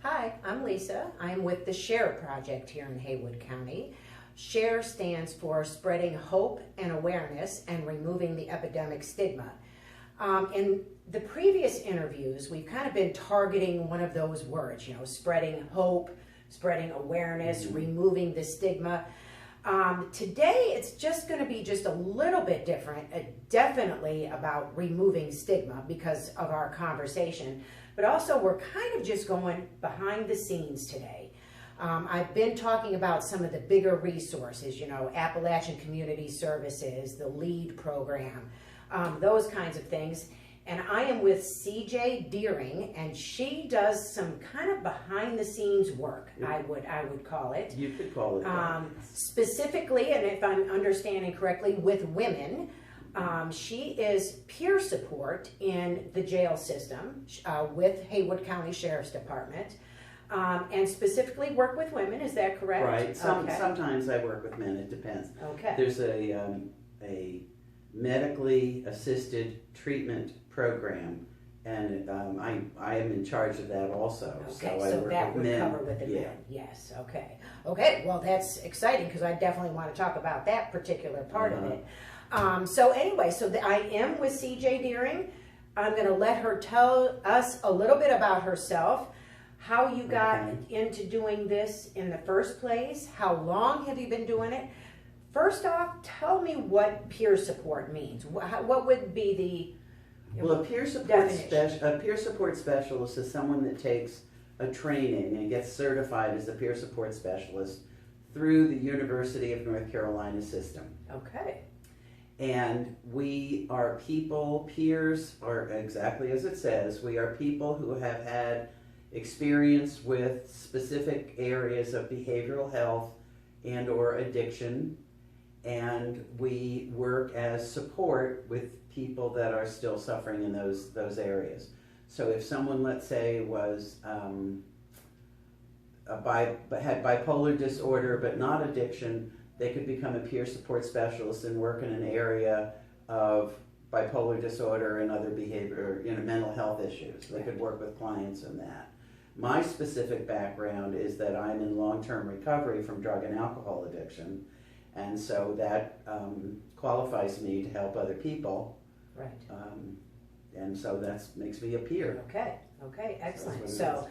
Hi, I'm Lisa. I'm with the SHARE project here in Haywood County. SHARE stands for Spreading Hope and Awareness and Removing the Epidemic Stigma. In the previous interviews, we've kind of been targeting one of those words, spreading hope, spreading awareness, removing the stigma. Today, it's just going to be just a little bit different, definitely about removing stigma because of our conversation, but also we're kind of just going behind the scenes today. I've been talking about some of the bigger resources, Appalachian Community Services, the LEAD program, those kinds of things. And I am with CJ Deering, and she does some kind of behind the scenes work, I would call it. You could call it that. Specifically, and if I'm understanding correctly, with women. She is peer support in the jail system with Haywood County Sheriff's Department, and specifically work with women. Is that correct? Right. Sometimes I work with men. It depends. Okay. There's a medically assisted treatment program, and I am in charge of that also. Okay, so I work that with would men. cover with the men. Yes. Okay. Okay. Well, that's exciting because I definitely want to talk about that particular part of it. So anyway, I am with CJ Deering. I'm going to let her tell us a little bit about herself, how you got into doing this in the first place, how long have you been doing it? First off, tell me what peer support means. What would be the Well, a peer support specialist is someone that takes a training and gets certified as a peer support specialist through the University of North Carolina system. Okay. And we are people, peers are exactly as it says, we are people who have had experience with specific areas of behavioral health and or addiction, and we work as support with people that are still suffering in those areas. So if someone, let's say, was had bipolar disorder but not addiction, they could become a peer support specialist and work in an area of bipolar disorder and other behavior, mental health issues. They could work with clients in that. My specific background is that I'm in long-term recovery from drug and alcohol addiction, and so that qualifies me to help other people. Right. And so that makes me a peer. Okay, excellent. So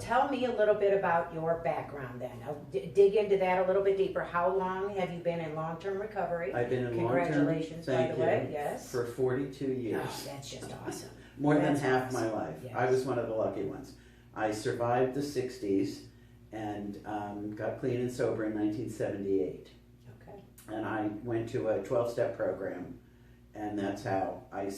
Tell me a little bit about your background then. I'll dig into that a little bit deeper. How long have you been in long-term recovery? I've been in Congratulations, by the way. Yes. For 42 years. Oh, that's just awesome. More than That's half awesome. my life. Yes. I was one of the lucky ones. I survived the 60s and got clean and sober in 1978. Okay. And I went to a 12-step program, and that's how I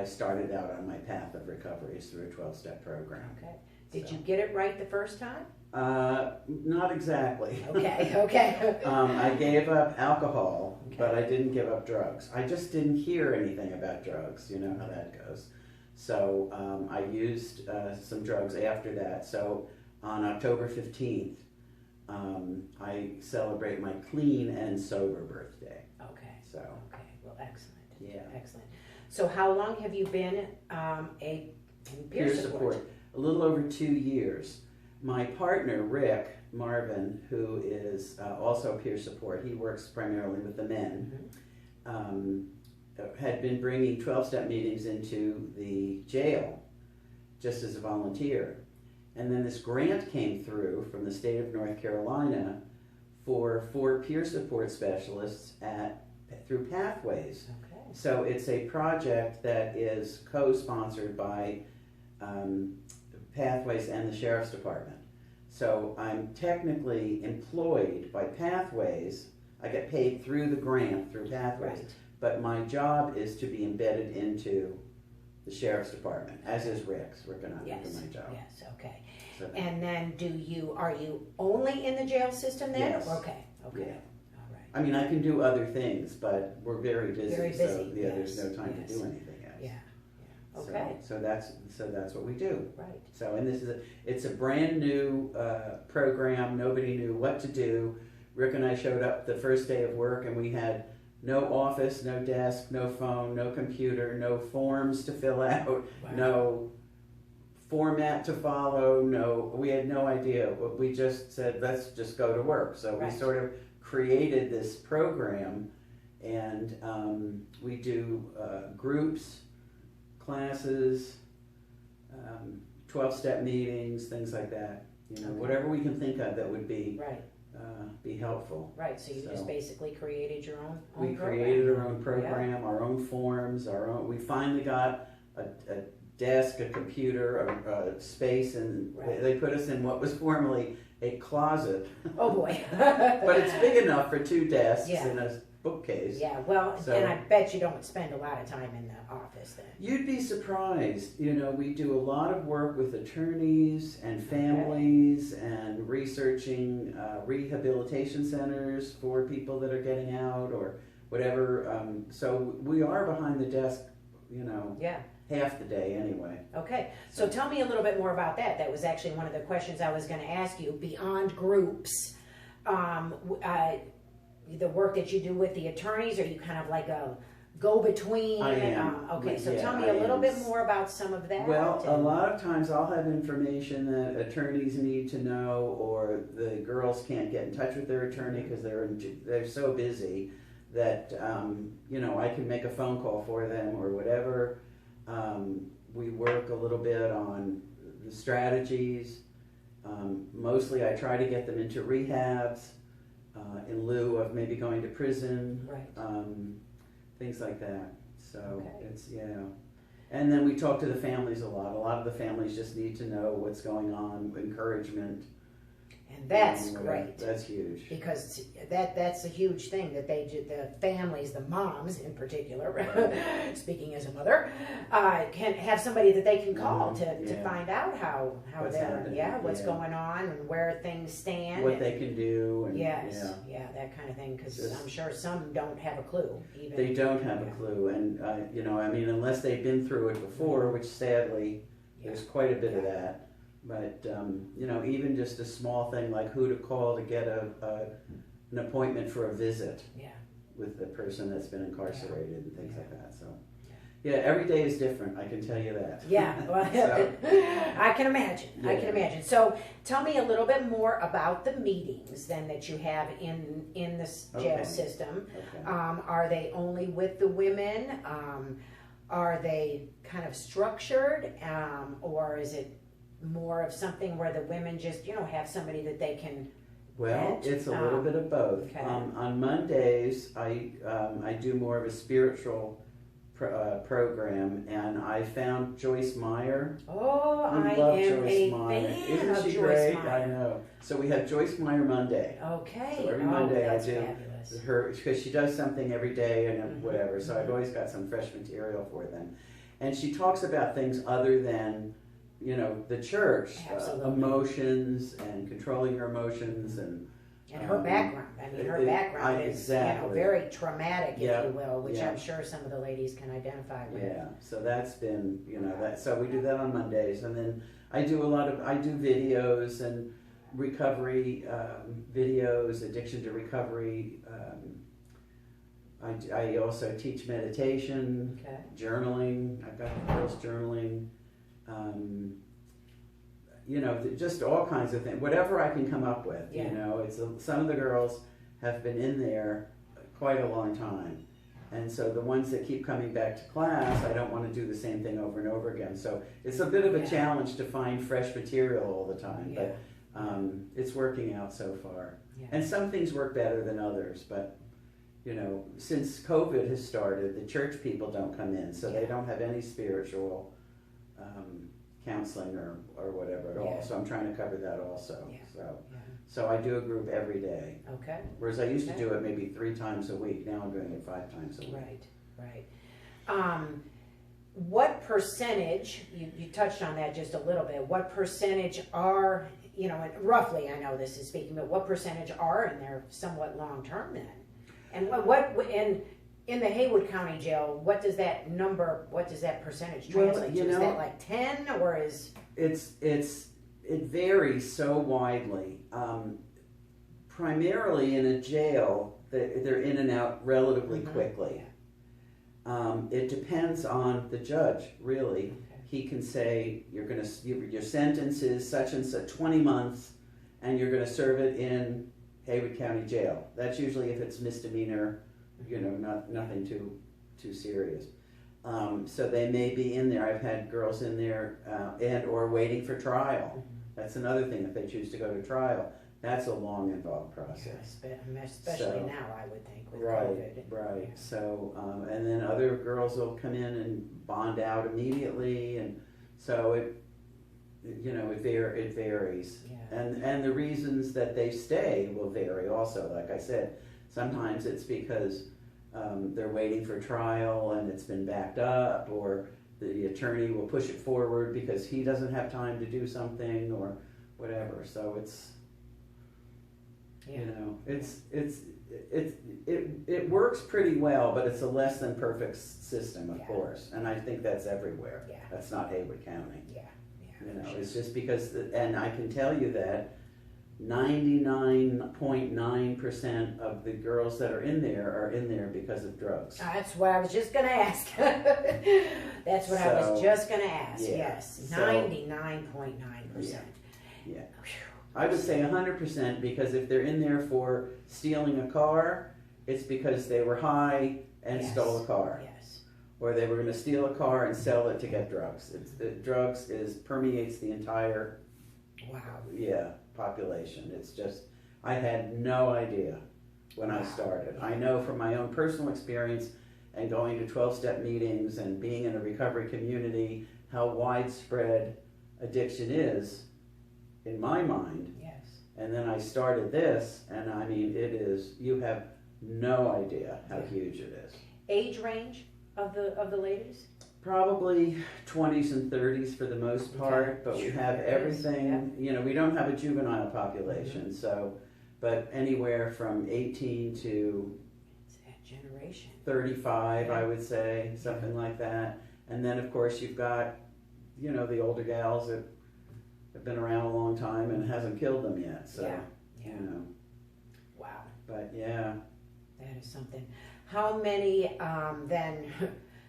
started out on my path of recovery, is through a 12-step program. Okay. Did you get it right the first time? Not exactly. Okay. I gave up alcohol, but I didn't give up drugs. I just didn't hear anything about drugs. You know how that goes. So I used some drugs after that. So on October 15th, I celebrate my clean and sober birthday. Okay. So. Okay. Well, excellent. Yeah. Excellent. So how long have you been a peer support? A little over 2 years. My partner, Rick Marvin, who is also peer support, he works primarily with the men, had been bringing 12-step meetings into the jail just as a volunteer. And then this grant came through from the state of North Carolina for 4 peer support specialists through Pathways. Okay. So it's a project that is co-sponsored by Pathways and the Sheriff's Department. So I'm technically employed by Pathways. I get paid through the grant, through Pathways. Right. But my job is to be embedded into the Sheriff's Department, as is Rick's. Rick and I do my job. Yes, okay. So, And then are you only in the jail system then? Yes. Okay. yeah. All right. I mean, I can do other things, but we're very busy. Very So busy, there's no yes, time yes. to do anything else. Yeah. Okay. So that's what we do. Right. So, and it's a brand new program. Nobody knew what to do. Rick and I showed up the first day of work, and we had no office, no desk, no phone, no computer, no forms to fill out, Wow. no format to follow. No, we had no idea. We just said, let's just go to work. So Right. we sort of created this program, and we do groups, classes, 12-step meetings, things like that. You know, Okay. whatever we can think of that would be Right, helpful. right, so you just basically created your own We program. created our own program, our own forms, our own. We finally got a desk, a computer, a space, and Right. they put us in what was formerly a closet. Oh, boy. But it's big enough for 2 desks Yeah. and a bookcase. Yeah, well, So- and I bet you don't spend a lot of time in the office then. You'd be surprised. You know, we do a lot of work with attorneys and families and researching rehabilitation centers for people that are getting out or whatever. So we are behind the desk, you know, Yeah, half the day anyway. okay. So tell me a little bit more about that. That was actually one of the questions I was going to ask you. Beyond groups, the work that you do with the attorneys, are you kind of like a go-between? I am. Okay, so Yeah, tell me I a little am. bit more about some of that. Well, a and- lot of times I'll have information that attorneys need to know, or the girls can't get in touch with their attorney because they're so busy that you know, I can make a phone call for them or whatever. We work a little bit on the strategies. Mostly, I try to get them into rehabs in lieu of maybe going to prison. Right. Things like that. So Okay. it's, and then we talk to the families a lot. A lot of the families just need to know what's going on, encouragement. And that's and great. That's huge. Because that's a huge thing that they do, the families, the moms in particular, speaking as a mother, can have somebody that they can call to Yeah. find out how What's they're, happening, what's yeah. going on and where things stand. What and- they can do. And, Yes, yeah, that kind of thing, because Just- I'm sure some don't have a clue even. They don't have Yeah. a clue. And, you know, I mean, unless they've been through it before, which sadly, there's quite a bit of that. But, you know, even just a small thing like who to call to get an appointment for a visit Yeah, with the person that's been incarcerated and things like that. So, yeah, every day is different, I can tell you that. yeah, well, So- I can imagine, I can Yeah. imagine. So tell me a little bit more about the meetings then that you have in this jail Okay. system. Okay. Are they only with the women? Are they kind of structured? Or is it more of something where the women just, have somebody that they can Well, rent? it's a little bit of both. Okay. On Mondays, I do more of a spiritual program, and I found Joyce Meyer. Oh, We I love am Joyce a Meyer. fan Isn't of she Joyce great? Meyer. I know. So we have Joyce Meyer Monday. Okay. So every Monday I that's do fabulous. her, because she does something every day and Mhm. whatever. So I've always got some fresh material for them, and she talks about things other than, the church, Absolutely. emotions and controlling your emotions and. And her background. I mean, her background is, exactly. very traumatic, Yeah, if you will, which yeah. I'm sure some of the ladies can identify with. Yeah, so that's been, so we do that on Mondays, and then I do videos and recovery videos, addiction to recovery. I also teach meditation, Okay. journaling. I've got girls journaling. Just all kinds of things, whatever I can come up with. Yeah. Some of the girls have been in there quite a long time. And so the ones that keep coming back to class, I don't want to do the same thing over and over again. So it's a bit of a Yeah. challenge to find fresh material all the time, Yeah. but it's working out so far. Yeah. And some things work better than others, but since COVID has started, the church people don't come in, so they Yeah. don't have any spiritual counseling or whatever at all. Yeah. So I'm trying to cover that also. Yeah. So. Yeah. So I do a group every day, Okay. whereas I used to Okay. do it maybe 3 times a week. Now I'm doing it 5 times a week. Right. What percentage, you touched on that just a little bit, what percentage are, roughly, I know this is speaking, but what percentage are in there somewhat long-term then? And in the Haywood County Jail, what does that percentage Well, translate to? Is that like 10 or is? It varies so widely. Primarily in a jail, they're in and out relatively Mhm. quickly. It depends on the judge, really. he can say, your sentence is such and such, 20 months, and you're gonna serve it in Haywood County Jail. That's usually if it's misdemeanor, nothing too serious. So they may be in there. I've had girls in there and or waiting for trial. That's another thing. If they choose to go to trial, that's a long, involved process. Yeah, especially now, I would think, with Right, COVID. right. Yeah. So, and then other girls will come in and bond out immediately, and so it varies. Yeah. And the reasons that they stay will vary also. Like I said, sometimes it's because they're waiting for trial and it's been backed up, or the attorney will push it forward because he doesn't have time to do something or whatever. So it's, it works pretty well, but it's a less than perfect system, of course. And I think that's everywhere. Yeah. That's not Haywood County. Yeah. It's just because, and I can tell you that 99.9% of the girls that are in there because of drugs. That's what I was just going to ask. That's what I was just going to ask. Yeah. Yes, So, 99.9%. Yeah. I would say 100% because if they're in there for stealing a car, it's because they were high and stole a car. Yes. Or they were going to steal a car and sell it to get drugs. Drugs permeates the entire population. It's just, I had no idea when I started. I know from my own personal experience and going to 12-step meetings and being in a recovery community how widespread addiction is in my mind. Yes. And then I started this, and I mean, you have no idea how huge it is. Age range of the ladies? Probably 20s and 30s for the most part, but we have everything, we don't have a juvenile population, so, but anywhere from 18 to It's that generation. 35, I would say, something like that. And then, of course, you've got, the older gals that have been around a long time and it hasn't killed them yet, so, Wow. But yeah. That is something. How many, then,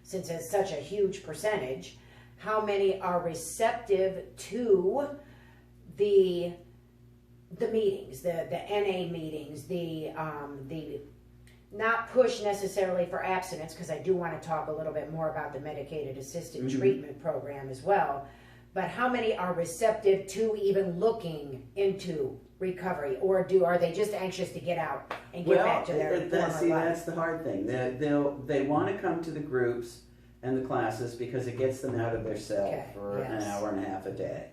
since it's such a huge percentage, how many are receptive to the meetings, the NA meetings, the not push necessarily for abstinence, because I do want to talk a little bit more about the medicated assisted treatment program as well, but how many are receptive to even looking into recovery, or are they just anxious to get out and get back to their former life? That's the hard thing. They want to come to the groups and the classes because it gets them out of their cell for an hour and a half a day.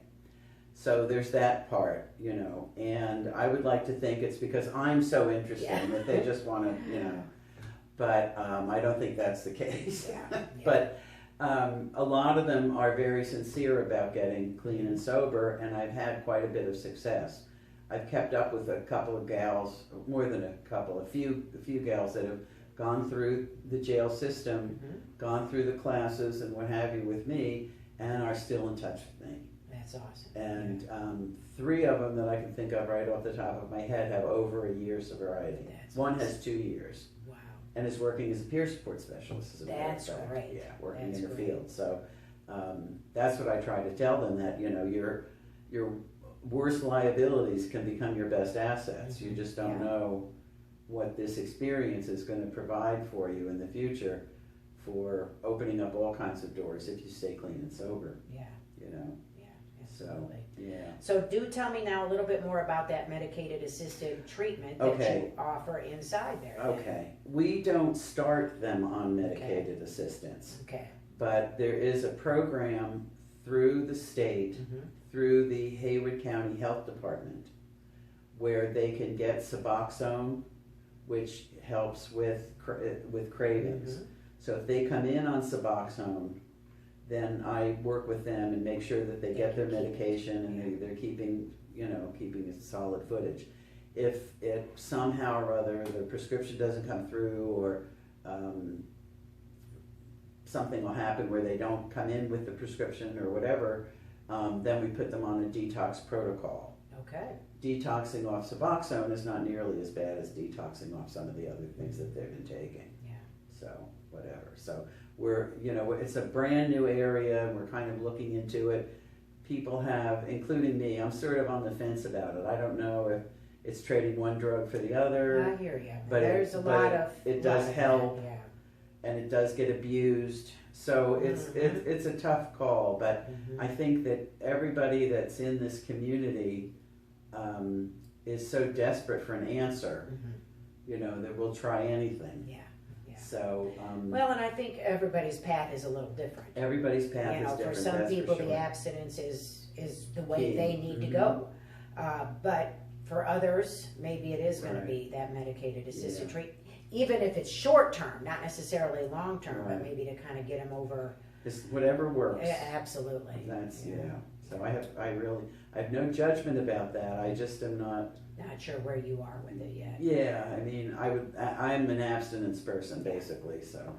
So there's that part, and I would like to think it's because I'm so interested that they just want to, but I don't think that's the case. But a lot of them are very sincere about getting clean and sober, and I've had quite a bit of success. I've kept up with a couple of gals, more than a couple, a few gals that have gone through the jail system, gone through the classes and what have you with me, and are still in touch with me. That's awesome. And 3 of them that I can think of right off the top of my head have over a year sobriety. One has 2 years. Wow. And is working as a peer support specialist. As a matter of fact. Great. Yeah, working in the field. So that's what I try to tell them, that your worst liabilities can become your best assets. You just don't know what this experience is going to provide for you in the future for opening up all kinds of doors if you stay clean and sober. Yeah. Absolutely. So do tell me now a little bit more about that medicated assisted treatment that you offer inside there. Okay. We don't start them on medicated assistance. Okay. But there is a program through the state, through the Haywood County Health Department, where they can get Suboxone, which helps with cravings. So if they come in on Suboxone, then I work with them and make sure that they get their medication and they're keeping a solid footage. If it somehow or other the prescription doesn't come through, or something will happen where they don't come in with the prescription or whatever, then we put them on a detox protocol. Okay. Detoxing off Suboxone is not nearly as bad as detoxing off some of the other things that they've been taking. Yeah. So whatever. So it's a brand new area, and we're kind of looking into it. People have, including me, I'm sort of on the fence about it. I don't know if it's trading one drug for the other. I hear you. But There's a lot of it does help, yeah. and it does get abused. So it's a tough call, but I think that everybody that's in this community is so desperate for an answer, that we'll try anything. Yeah. So Well, and I think everybody's path is a little different. everybody's path is different. For some that's people, for sure. the abstinence is the way Key. they need to go. But for others, maybe it is going to be that medicated assisted treatment, even if it's short term, not necessarily long term, but maybe to kind of get them over. Just whatever works. Absolutely. That's So I have no judgment about that. I just am not sure where you are with it yet. Yeah, I mean, I'm an abstinence person basically, so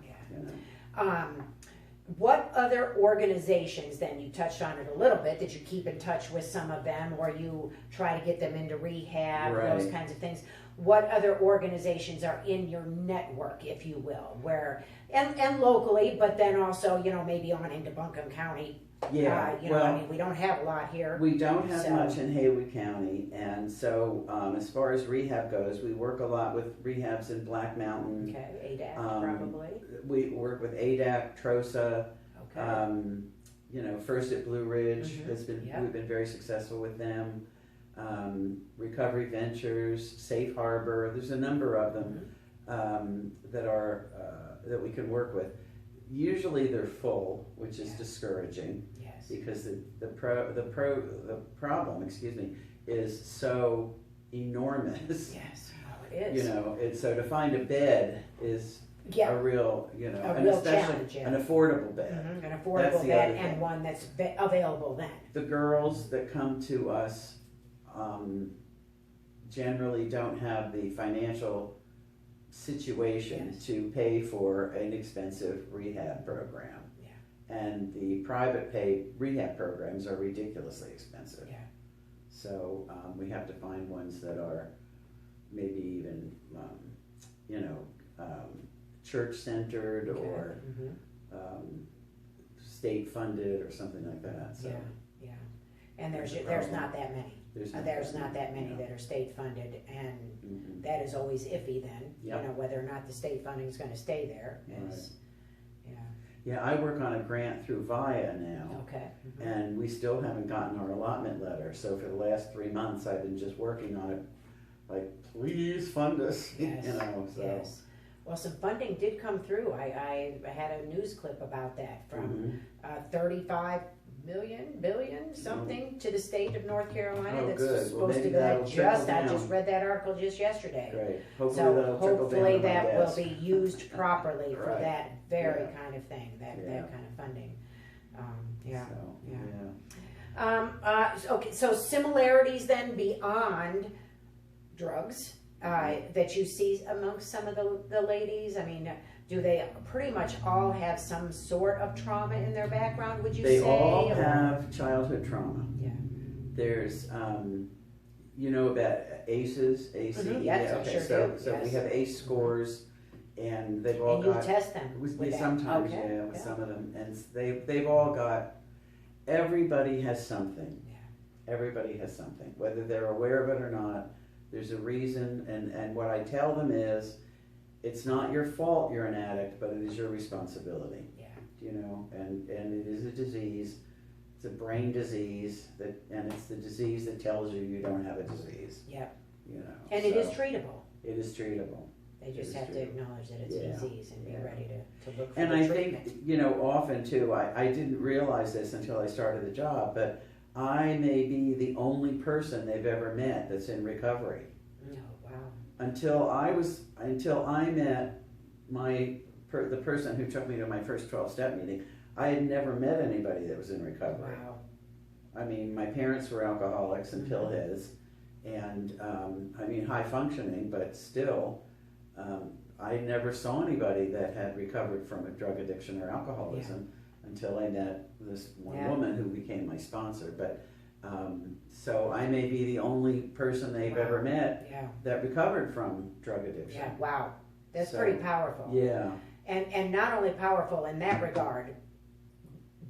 What other organizations then, you touched on it a little bit, did you keep in touch with some of them, or you try to get them into rehab, those kinds of things? What other organizations are in your network, if you will, and locally, but then also, maybe on into Buncombe County? We don't have a lot here. We don't have much in Haywood County, and so as far as rehab goes, we work a lot with rehabs in Black Mountain. Okay, ADAC probably. We work with ADAC, TROSA. Okay. First at Blue Ridge we've been very successful with them. Recovery Ventures, Safe Harbor. There's a number of them that we can work with. Usually they're full, which is discouraging. Yes. Because the problem, is so enormous. Yes, it is. So to find a bed is a real, and especially challenge, an affordable bed. An affordable bed and one that's available then. The girls that come to us generally don't have the financial situation to pay for an expensive rehab program. And the private paid rehab programs are ridiculously expensive. So we have to find ones that are maybe even, church centered or state funded or something like that. So and there's not that many. There's not that many that are state funded, and that is always iffy then. Whether or not the state funding is going to stay there. I work on a grant through VIA now. Okay. And we still haven't gotten our allotment letter. So for the last 3 months, I've been just working on it. Like, please fund us. Yes. Well, some funding did come through. I had a news clip about that from 35 billion something to the state of North Carolina that's supposed to go. I just read that article just yesterday. Great. Hopefully that will be used properly for that very kind of thing, that kind of funding. Okay, so similarities then beyond drugs that you see amongst some of the ladies. I mean, do they pretty much all have some sort of trauma in their background, would you say? They all have childhood trauma. Yeah. There's, about ACEs, ACE. So we have ACE scores, and they've all got. And you test them with sometimes, with some of them, and they've all got. Everybody has something. Yeah. Everybody has something, whether they're aware of it or not. There's a reason, and what I tell them is, it's not your fault you're an addict, but it is your responsibility. Yeah. And it is a disease. It's a brain disease and it's the disease that tells you don't have a disease. Yep. And it is treatable. It is treatable. They just have to acknowledge that it's a disease and be ready to look for the treatment. And I think, often too, I didn't realize this until I started the job, but I may be the only person they've ever met that's in recovery. Oh, wow. Until I met the person who took me to my first 12-step meeting, I had never met anybody that was in recovery. Wow. I mean, my parents were alcoholics and pillheads, and high functioning, but still, I never saw anybody that had recovered from a drug addiction or alcoholism until I met this one woman who became my sponsor. But so I may be the only person they've ever met that recovered from drug addiction. Yeah, wow. That's pretty powerful. Yeah. And not only powerful in that regard,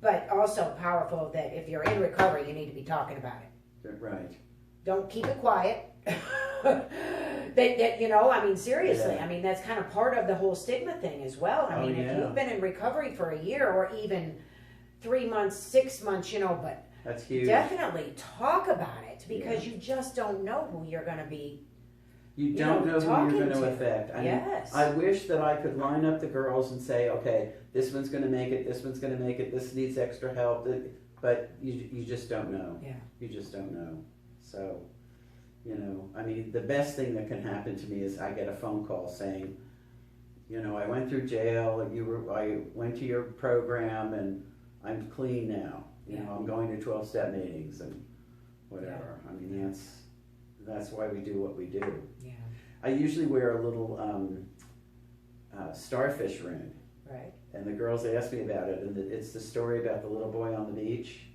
but also powerful that if you're in recovery, you need to be talking about it. Right. Don't keep it quiet. that, you know, I mean, seriously, Yeah. I mean, that's kind of part of the whole stigma thing as well. I Oh, mean, if yeah. you've been in recovery for a year or even 3 months, 6 months, you know, but That's huge. definitely talk about it because Yeah. you just don't know who you're going to be. You don't know who talking you're going to to. affect. I mean, Yes. I wish that I could line up the girls and say, okay, this one's going to make it, this one's going to make it, this needs extra help. But you just don't know. Yeah. You just don't know. So, you know, I mean, the best thing that can happen to me is I get a phone call saying, you know, I went through jail, I went to your program, and I'm clean now. You know, I'm going to 12-step meetings and whatever. I mean, that's why we do what we do. Yeah. I usually wear a little starfish ring, Right. and the girls ask me about it, and it's the story about the little boy on the beach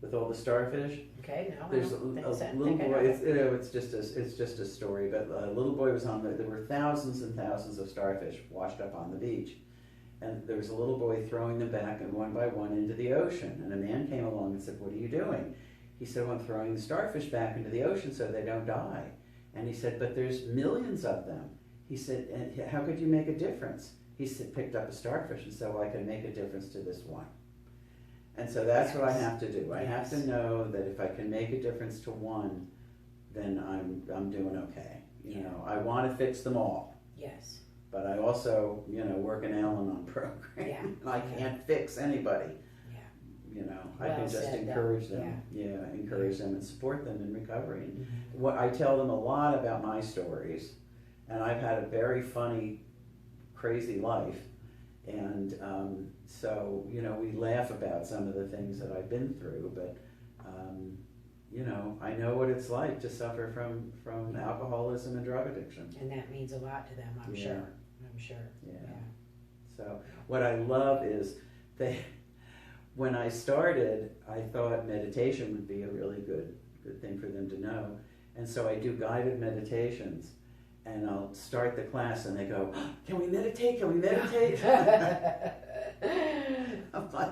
with all the starfish. Okay. No. There's I a don't think so. little Think I know boy. it. It's just a story, but a little boy was on there were thousands and thousands of starfish washed up on the beach, and there was a little boy throwing them back and one by one into the ocean. And a man came along and said, "What are you doing?" He said, "Well, I'm throwing the starfish back into the ocean so they don't die." And he said, "But there's millions of them." He said, "And how could you make a difference?" He said, picked up a starfish and said, "Well, I can make a difference to this one." And so that's what I have to do. I have to know that if I can make a difference to one, then I'm doing okay. You know, I want to fix them all, Yes. but I also, you know, work an Al-Anon program. Yeah. I can't fix anybody. Yeah. You know, I Well can just said, encourage them. Encourage them and support them in recovery. And Mm-hmm. what I tell them a lot about my stories, and I've had a very funny, crazy life. And so, you know, we laugh about some of the things that I've been through, but, you know, I know what it's like to suffer from alcoholism and drug addiction. And that means a lot to them, I'm Yeah. sure. I'm sure. Yeah. So what I love is when I started, I thought meditation would be a really good thing for them to know. And so I do guided meditations. And I'll start the class and they go, "Oh, can we meditate? Can we meditate?" I'm like,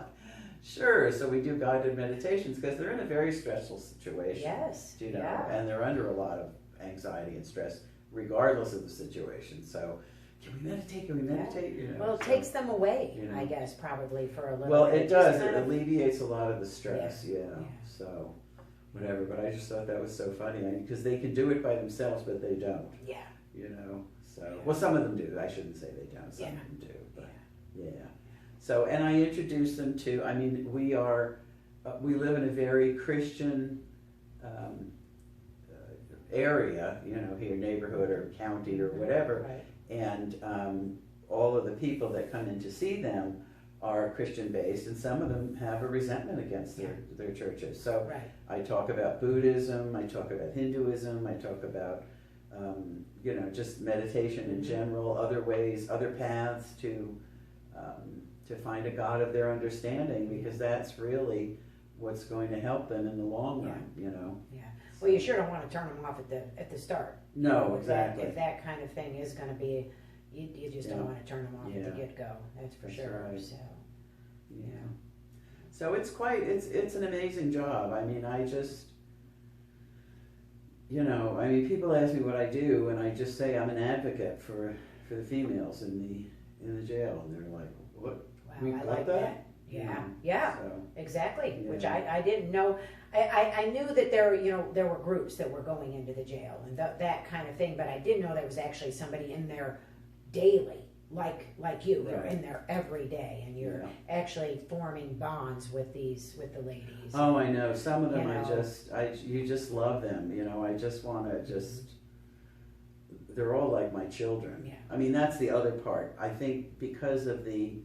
sure. So we do guided meditations because they're in a very stressful situation. Yes. You know, Yeah. and they're under a lot of anxiety and stress regardless of the situation. So can we meditate? Can we meditate? You know, Well, it so- takes them away, you know. I guess, probably for a little Well, bit. it Just does. It kind of- alleviates a lot of the stress. Yeah. Yeah. Yeah. So whatever. But I just thought that was so funny because they can do it by themselves, but they don't. Yeah. You know. So Yeah. well, some of them do. I shouldn't say they don't. Some Yeah. of them do. But yeah. So and I introduce them to. I mean, we live in a very Christian area. You know, here neighborhood or county or whatever. Right. And all of the people that come in to see them are Christian based, and some of them have a resentment against their churches. So Right. I talk about Buddhism, I talk about Hinduism, I talk about you know, just meditation in general, other ways, other paths to find a God of their understanding, because that's really what's going to help them in the long run. You know. Yeah. Well, you sure don't want to turn them off at the start. No, If exactly. If that kind of thing is going to be, you just don't Yeah. want to turn them off Yeah. at the get-go. That's for That's sure. right. So. Yeah. So it's an amazing job. I mean, you know, I mean, people ask me what I do, and I just say I'm an advocate for the females in the jail, and they're like, "What? Wow, We I got like that?" that. Yeah. You know, Yeah. So, Exactly, which Yeah. I didn't know. I knew that there were groups that were going into the jail and that kind of thing, but I didn't know there was actually somebody in there daily, like you. They're Right. in there every day, and you're Yeah. actually forming bonds with the ladies. oh, I know. Some of them, You know. you just love them. You know, I just want to just. They're all like my children. Yeah. I mean, that's the other part. I think because of the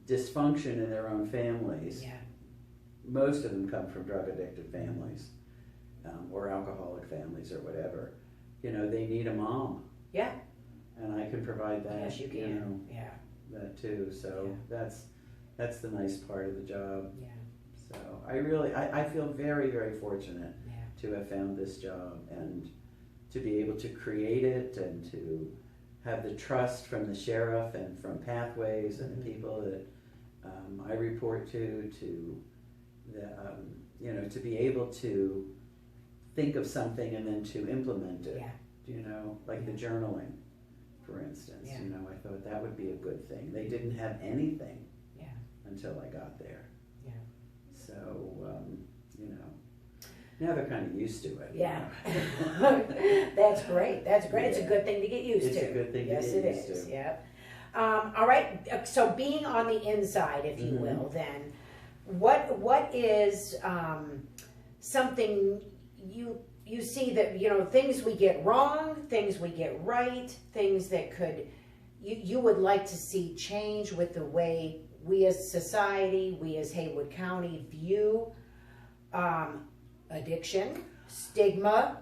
dysfunction in their own families. Yeah. Most of them come from drug addicted families, or alcoholic families or whatever. You know, they need a mom. Yeah. And I can provide that. Yes, you can. know, Yeah. that too. So Yeah. that's the nice part of the job. Yeah. So I feel very, very fortunate Yeah. to have found this job and to be able to create it and to have the trust from the sheriff and from Pathways and the people that I report to the, to be able to think of something and then to implement it. Yeah. Like the journaling, for instance. Yeah. I thought that would be a good thing. They didn't have anything until I got there. Yeah. So, now they're kind of used to it. Yeah. That's great. That's great. It's a good thing to get used to. It's a good thing to get used to. Yes, it is. Yeah. All right. So being on the inside, if you will, then what is something you see that things we get wrong, things we get right, things that you would like to see change with the way we as society, we as Haywood County view addiction, stigma,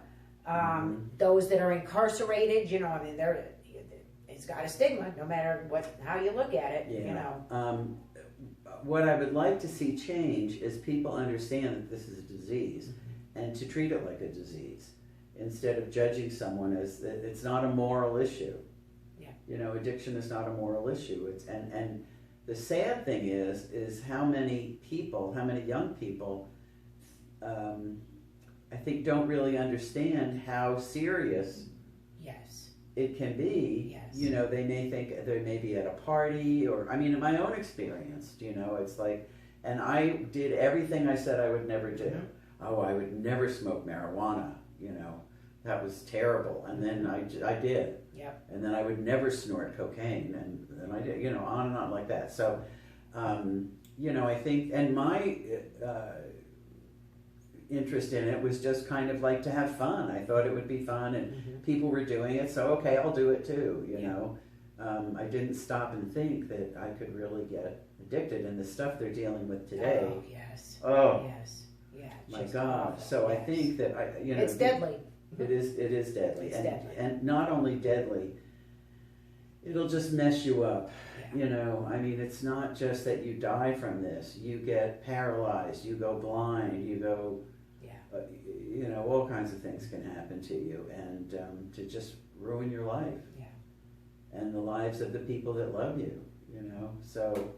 those that are incarcerated, it's got a stigma no matter how you look at it, What I would like to see change is people understand that this is a disease and to treat it like a disease instead of judging someone as that it's not a moral issue. Yeah. Addiction is not a moral issue. And the sad thing is how many young people I think don't really understand how serious it can be. Yes. They may think they may be at a party or, in my own experience, it's like, and I did everything I said I would never do. Mm-hmm. Oh, I would never smoke marijuana, that was terrible. And then I did. Yep. And then I would never snort cocaine, and then I did, on and on like that. So, I think, and my interest in it was just kind of like to have fun. I thought it would be fun, and people were doing it, so okay, I'll do it too, I didn't stop and think that I could really get addicted, and the stuff they're dealing with today. Oh, yes. Oh. Yes. Yeah. My God. So yes. I think that it's deadly. It is deadly. It's deadly. And not only deadly, it'll just mess you up. Yeah. It's not just that you die from this. You get paralyzed, you go blind, you go, all kinds of things can happen to you, and to just ruin your life. Yeah. And the lives of the people that love you, So,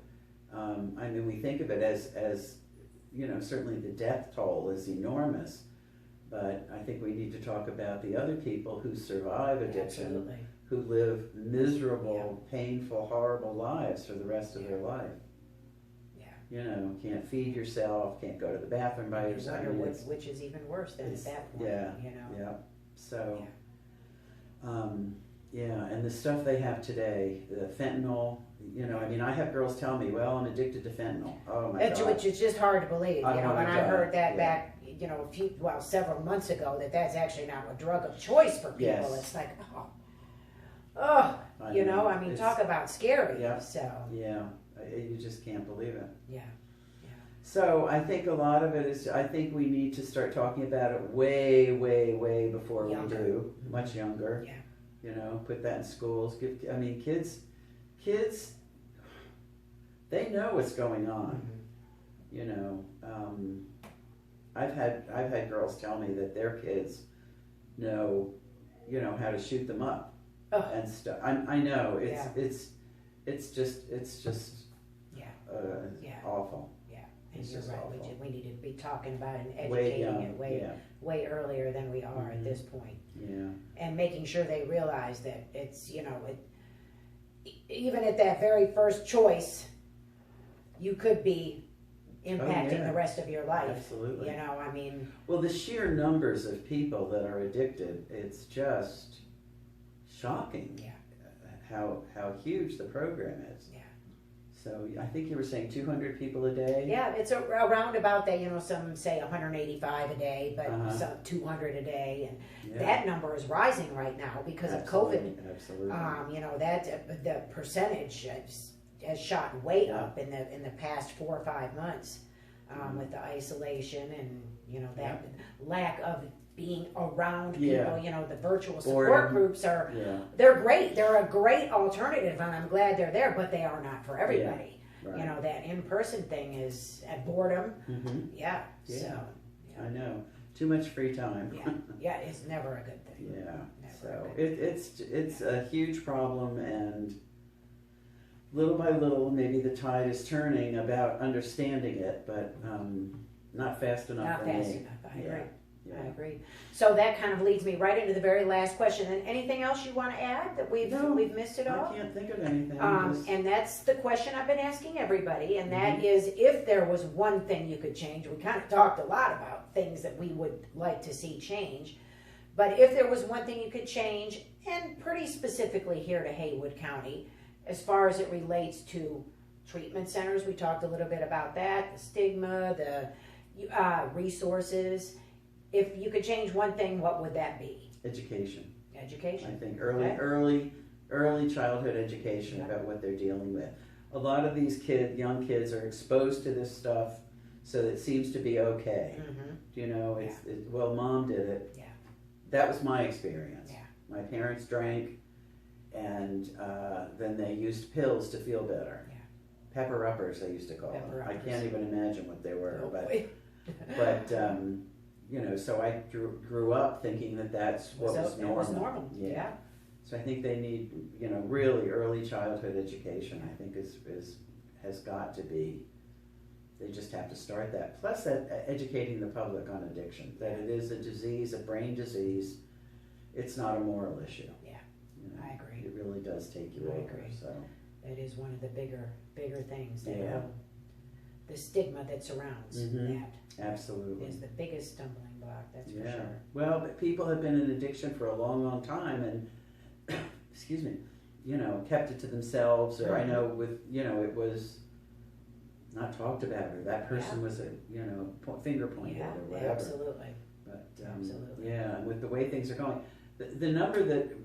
we think of it as certainly the death toll is enormous, but I think we need to talk about the other people who survive addiction. Absolutely. Who live miserable, painful, horrible lives for the rest of their life. Yeah. Can't feed yourself, can't go to the bathroom by yourself. Which is even worse than at that point. Yeah. Yeah. So, and the stuff they have today, the fentanyl. I have girls tell me, "Well, I'm addicted to fentanyl." Oh my God. Which is just hard to believe. I heard that back, several months ago, that's actually not a drug of choice for people. Yes. It's like, talk about scary. Yeah. So. Yeah, you just can't believe it. Yeah. So I think a lot of it is, I think we need to start talking about it way, way, way before we do, much younger. Yeah. Put that in schools. Kids, they know what's going on. I've had girls tell me that their kids know, how to shoot them up and stuff. I know it's just awful. And It's you're just right. awful. We need to be talking about it and educating it way earlier than we are at this point. Yeah. And making sure they realize that it's, even at that very first choice, you could be impacting the rest of your life. Absolutely. Well, the sheer numbers of people that are addicted, it's just shocking. Yeah. How huge the program is. Yeah. So I think you were saying 200 people a day? Yeah, it's around about that, some say 185 a day, but some 200 a day. And that number is rising right now because of COVID. Absolutely. That the percentage has shot way up in the past 4 or 5 months with the isolation and, that lack of being around people. The virtual support groups they're great. They're a great alternative, and I'm glad they're there, but they are not for everybody. Yeah. Right. That in-person thing is at boredom. Mm-hmm. Yeah. Yeah. So. I know. too much free time. Yeah, it's never a good thing. Yeah. Never So a good thing. it's a huge problem, and little by little, maybe the tide is turning about understanding it, but not fast enough Not for fast me. enough, I agree. Yeah. I agree. So that kind of leads me right into the very last question. And anything else you want to add that we've missed it all? I can't think of anything. And that's the question I've been asking everybody, and that Mhm. is, if there was one thing you could change, we kind of talked a lot about things that we would like to see change, but if there was one thing you could change, and pretty specifically here to Haywood County, as far as it relates to treatment centers, we talked a little bit about that, the stigma, the resources. If you could change one thing, what would that be? Education. Education. I think Okay. early childhood education about what they're dealing with. A lot of these young kids are exposed to this stuff, so it seems to be okay. Mm-hmm. You know, well, mom did it. Yeah. That was my experience. Yeah. My parents drank, and then they used pills to feel better. Yeah. Pepper-uppers, they used to call them. I Pepper-uppers. can't even imagine what they were, Oh, but boy. you know, so I grew up thinking that that's what was normal. It was normal. Yeah. So I think they need, you know, really early childhood education. I think has got to be. They just have to start that. Plus, that educating the public on addiction, that it is a disease, a brain disease. It's not a moral issue. Yeah, You know, I agree. It really does take you I over. agree. So That is one of the bigger things. That Yeah. the stigma that surrounds Mhm. that absolutely. is the biggest stumbling block. That's for Yeah. sure. Well, but people have been in addiction for a long, long time, and excuse me, you know, kept it to themselves. Or I know it was not talked about, or that person was finger pointed Yeah, or whatever. absolutely. But Absolutely. yeah, and with the way things are going, the number that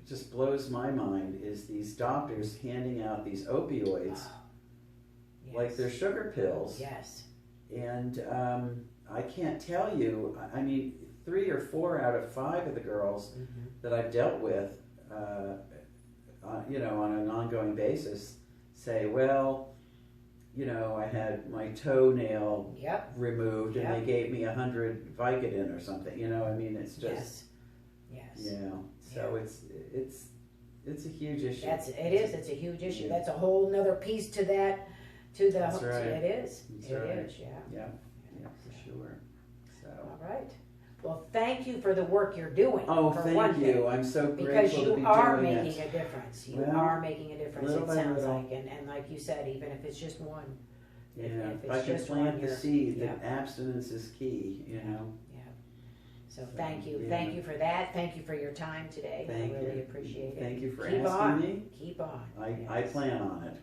just blows my mind is these doctors handing out these opioids Oh, yes. like they're sugar pills. Yes. And I can't tell you, I mean, 3 or 4 out of 5 of the girls Mm-hmm. that I've dealt with, on an ongoing basis, say, well, you know, I had my toenail Yep. removed and Yep. they gave me 100 Vicodin or something. You know, I mean, it's just, Yes. you know, so it's a huge issue. It's a huge issue. Yeah. That's a whole nother piece to that. To the That's right. It is. That's It right. is. Yeah. Yeah, for sure. So. All right. Well, thank you for the work you're doing. Oh, for thank one you. thing, I'm so because grateful to you be are doing making it. a difference. You Well, are making a difference. little It by sounds little. like, and like you said, even if it's just one. Yeah, if if I it's can just plant one the year. seed Yeah. that abstinence is key, you know. Yeah. So thank you. yeah. Thank you for that. Thank you for your time today. Thank I really you. appreciate it. Thank you for Keep asking on. me. Keep on. I Yes. plan on it.